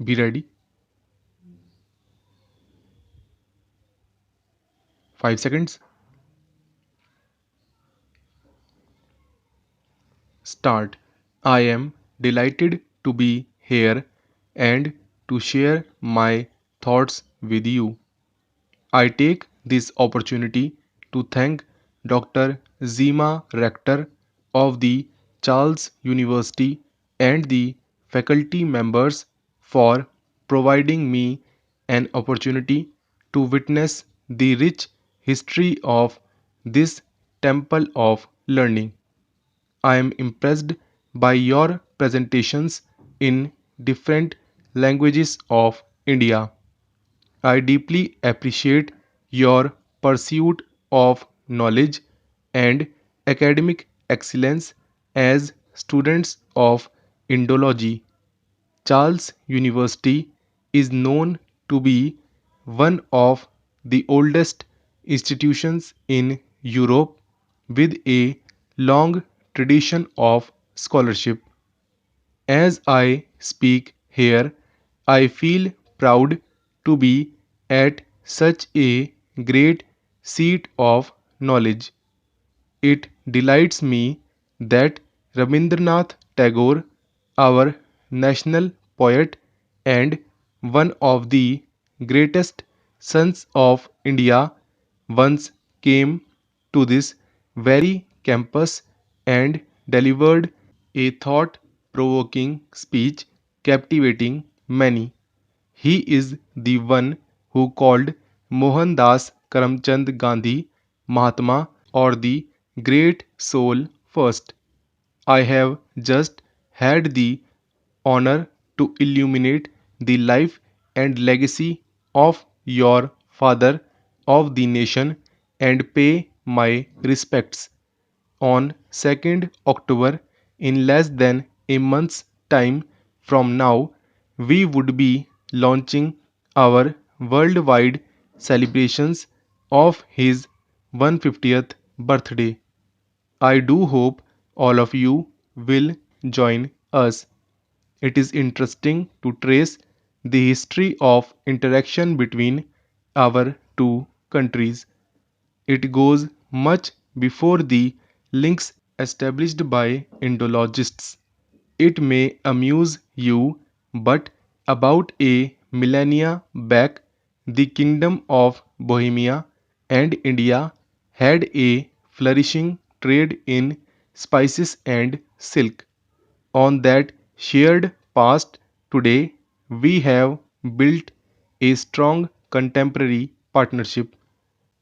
Be ready. 5 seconds. Start. I am delighted to be here and to share my thoughts with you. I take this opportunity to thank Dr. Zima, Rector of the Charles University, and the faculty members for providing me an opportunity to witness the rich history of this temple of learning. I am impressed by your presentations in different languages of India. I deeply appreciate your pursuit of knowledge and academic excellence as students of Indology. Charles University is known to be one of the oldest institutions in Europe with a long tradition of scholarship. As I speak here, I feel proud to be at such a great seat of knowledge. It delights me that Rabindranath Tagore, our national poet and one of the greatest sons of India, once came to this very campus and delivered a thought provoking speech captivating many. He is the one who called Mohandas Karamchand Gandhi Mahatma, or the great soul, first. I have just had the honor to illuminate the life and legacy of your father of the nation and pay my respects. On 2nd October, in less than a month's time from now, we would be launching our worldwide celebrations of his 150th birthday. I do hope all of you will join us. It is interesting to trace the history of interaction between our two countries. It goes much before the links established by Indologists. It may amuse you, but about a millennia back, the Kingdom of Bohemia and India had a flourishing trade in spices and silk. On that shared past, today we have built a strong contemporary partnership.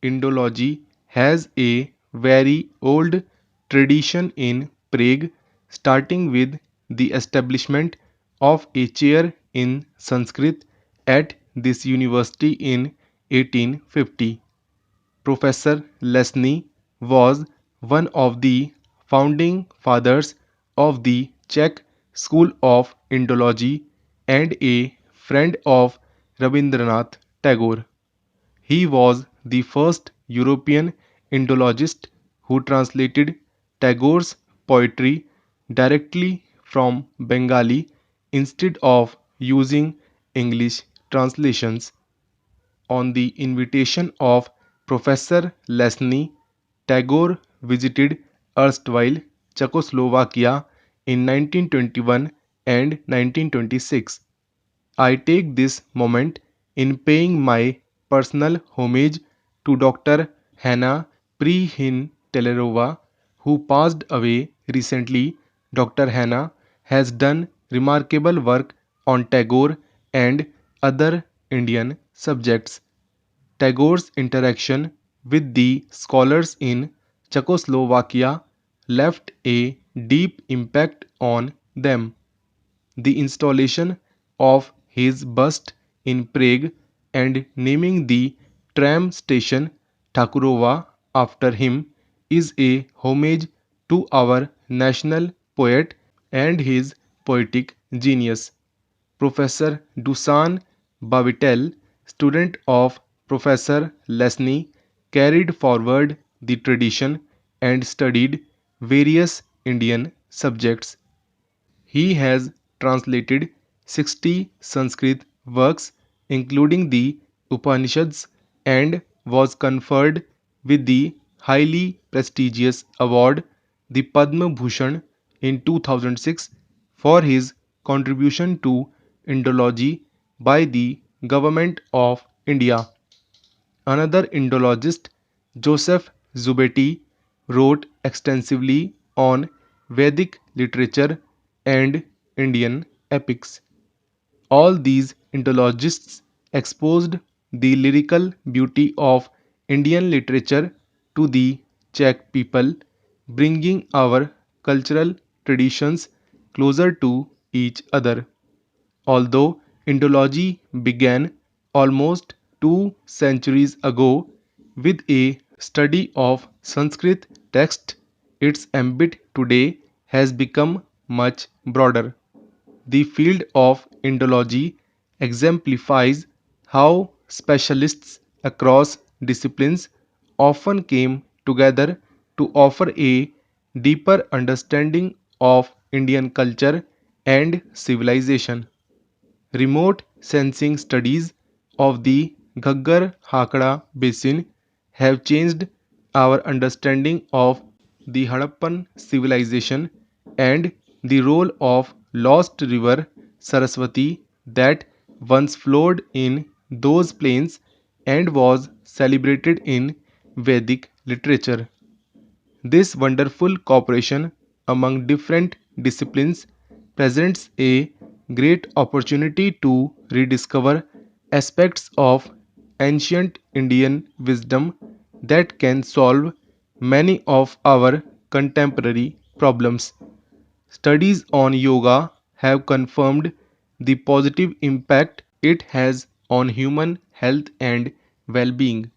Indology has a very old tradition in Prague, starting with the establishment of a chair in Sanskrit at this university in 1850. Professor Lesny was one of the founding fathers of the Czech School of Indology and a friend of Rabindranath Tagore. He was the first European Indologist who translated Tagore's poetry directly from Bengali instead of using English translations. On the invitation of Professor Lesny, Tagore visited erstwhile Czechoslovakia in 1921 and 1926. I take this moment in paying my personal homage to Dr. Hanna Prihin-Telerova, who passed away recently. Dr. Hanna has done remarkable work on Tagore and other Indian subjects. Tagore's interaction with the scholars in Czechoslovakia left a deep impact on them. The installation of his bust in Prague and naming the tram station Thakurova after him is a homage to our national poet and his poetic genius. Professor Dusan Bavitel, student of Professor Lesny, carried forward the tradition and studied various Indian subjects. He has translated 60 Sanskrit works, including the Upanishads, and was conferred with the highly prestigious award, the Padma Bhushan, in 2006 for his contribution to Indology by the Government of India. Another Indologist, Joseph Zubeti, wrote extensively on Vedic literature and Indian epics. All these Indologists exposed the lyrical beauty of Indian literature to the Czech people, bringing our cultural traditions closer to each other. Although Indology began almost 2 centuries ago with a study of Sanskrit text, its ambit today has become much broader. The field of Indology exemplifies how specialists across disciplines often came together to offer a deeper understanding of Indian culture and civilization. Remote sensing studies of the Ghaggar Hakra basin have changed our understanding of the Harappan civilization and the role of lost river Saraswati that once flowed in those plains and was celebrated in Vedic literature. This wonderful cooperation among different disciplines presents a great opportunity to rediscover aspects of ancient Indian wisdom that can solve many of our contemporary problems. Studies on yoga have confirmed the positive impact it has on human health and well being.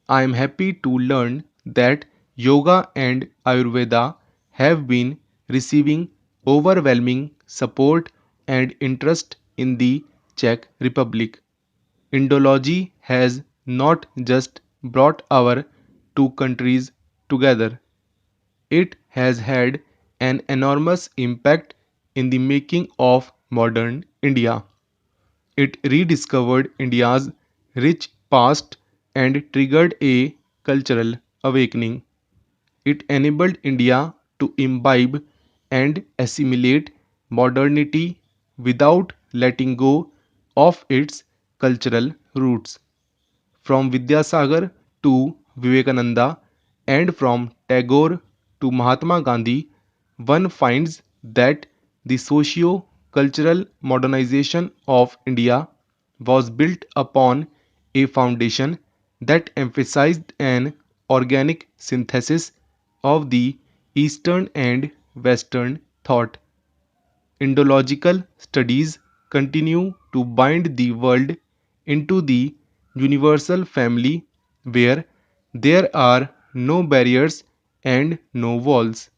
I am happy to learn that yoga and Ayurveda have been receiving overwhelming support and interest in the Czech Republic. Indology has not just brought our two countries together, it has had an enormous impact in the making of modern India. It rediscovered India's rich past and triggered a cultural awakening. It enabled India to imbibe and assimilate modernity without letting go of its cultural roots. From Vidyasagar to Vivekananda and from Tagore to Mahatma Gandhi, one finds that the socio cultural modernization of India was built upon a foundation that emphasized an organic synthesis of the Eastern and Western thought. Indological studies continue to bind the world into the universal family where there are no barriers and no walls.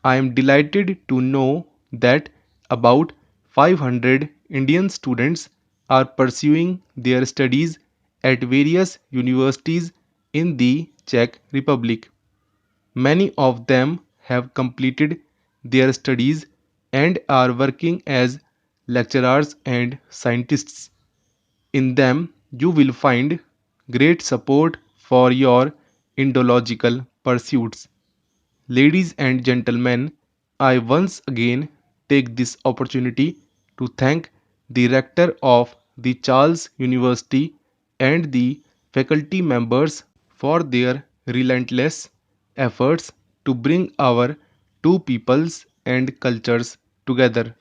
I am delighted to know that about 500 Indian students are pursuing their studies at various universities in the Czech Republic. Many of them have completed their studies and are working as lecturers and scientists. In them, you will find great support for your Indological pursuits. Ladies and gentlemen, I once again take this opportunity to thank the rector of the Charles University and the faculty members for their relentless efforts to bring our two peoples and cultures together.